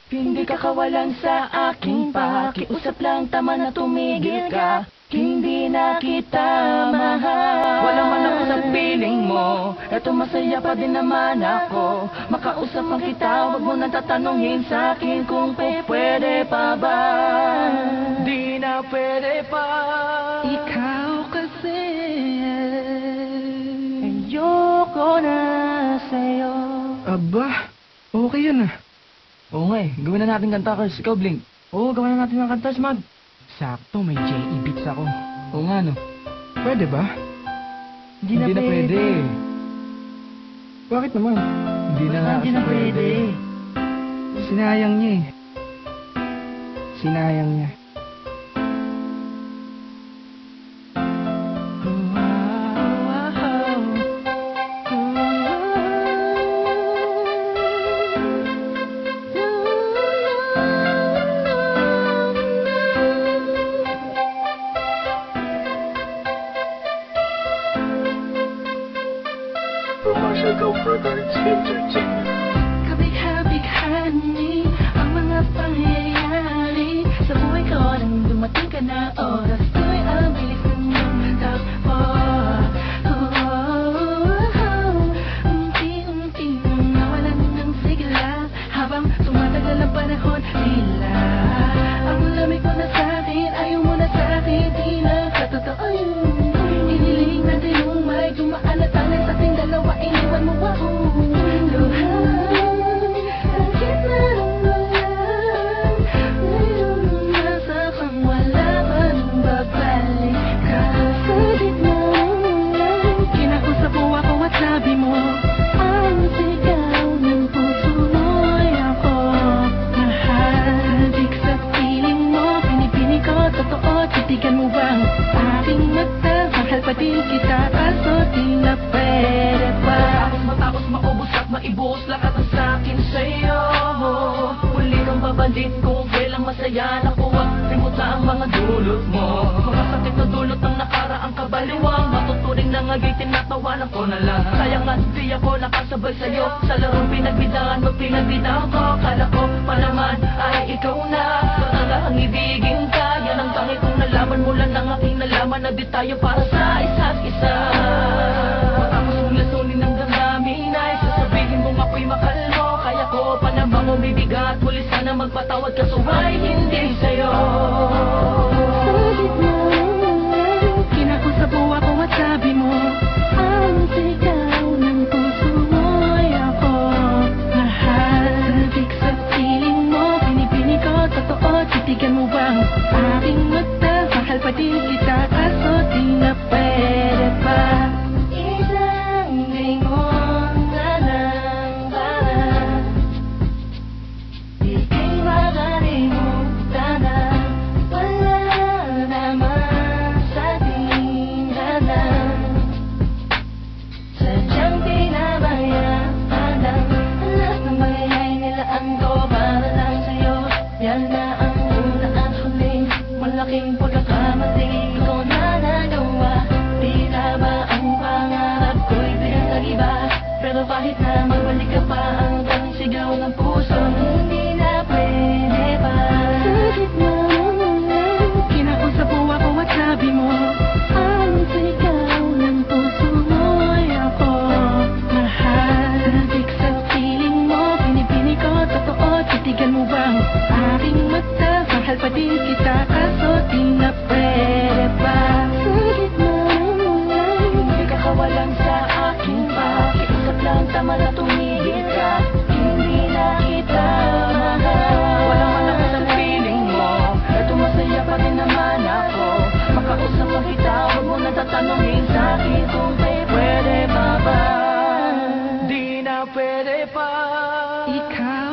Hindi ka kawalan sa aking pakiusap lang, tama na tumigil ka. Hindi na kita mahal. Wala man ako sa piling mo, eto masaya pa din naman ako. Makausapan kita, wag mo nang tatanungin sa akin kung pwede pa ba. Di na pwede pa. Ikaw kasi ayoko na sa'yo. Aba, okay yan ah. Oo nga eh, gawin na natin kanta, Kers. Ikaw, Blink. Oo, gawin na natin ng kanta, Smag. Sakto, may J.E. beats ako. Oo nga, no? Pwede ba? Hindi na pwede. Bakit naman? Hindi na nga kasi pwede. Sinayang niya eh. Sinayang niya. Go further entertainment. Kabigha-bighani ang mga pangyayari sa buhay ko nang dumating ka na. Oras ko'y ang bilis ng takbo. Unti-unti nang nawalan ng sigla habang tumatagal ang panahon. Tila ang lamig mo na sa'kin, ayaw mo na sa'kin, di na katotoo yun. Iniling natin yung may dumaan at tanan sa ating dalawa. Iniwan mo ako. Luhan, sakit na ramdaman. Ngayon nasa kang wala ka nang babalik ka. Sa gitna ng ulan, kinausap mo ako at sabi mo, ang sigaw ng puso mo'y ako. Nahadik sa piling mo, pinipini ko, totoo, titigan mo bang aking mata? Mahal pa din kita, kaso di na pwede pa. Matapos maubos at maibuhos lahat ang sakin sa'yo. Muli kang babalik kung kailang masaya. Nakuha, rimuta ang mga dulot mo. Mga sakit na dulot ng nakaraang kabaliwang. Matuturing na nga'y tinatawanan ko na lang. Sayang nga di ako nakasabay sa'yo. Sa larong pinagbidahan mo, pinagbidahan ko. Kala ko pa naman ay ikaw na. Ang ibigin ka, yan ang tangi kong nalaman. Mula ng aking nalaman na di tayo para sa isa't isa. Matapos mong lasunin ng damdamin ay sasabihin mong ako'y mahal mo. Kaya ko pa namang umibigat, muli sana magpatawad ka, so ay hindi sa'yo. Sa gitna ng ulan, kinakusap mo ako at sabi mo, ang sigaw ng puso mo'y ako. Nahadik sa piling mo, pinipini ko, totoo, titigan mo bang aking mata? Mahal pa din kita, kaso di na pwede pa. Isang lingon na lang para ika'y makalimutan na. Wala naman sa tinghanan, sadyang pinabayaan lang. Lahat ng bagay nilaan ko para lang sa'yo. Yan na ang una at huling malaking pagkakamali ko na nagawa. Tila ba ang pangarap ko'y pinag-iba? Pero kahit na magbalik ka pa, hanggang sigaw ng puso, hindi na pwede pa. Sa gitna ng ulan, kinausap mo ako at sabi mo, ang sigaw ng puso mo'y ako. Nahadik sa piling mo, pinipini ko, totoo, titigan mo bang aking mata? Mahal pa din kita, kaso di na pwede pa. Sa gitna ng ulan, hindi ka kawalan sa aking pakiusap lang, tama na tumigil ka. Hindi na kita mahal. Wala man ako sa piling mo, eto masaya pa din naman ako. Makausap pa kita, wag mo nang tatanungin sa akin kung pwede pa ba. Di na pwede pa. Ikaw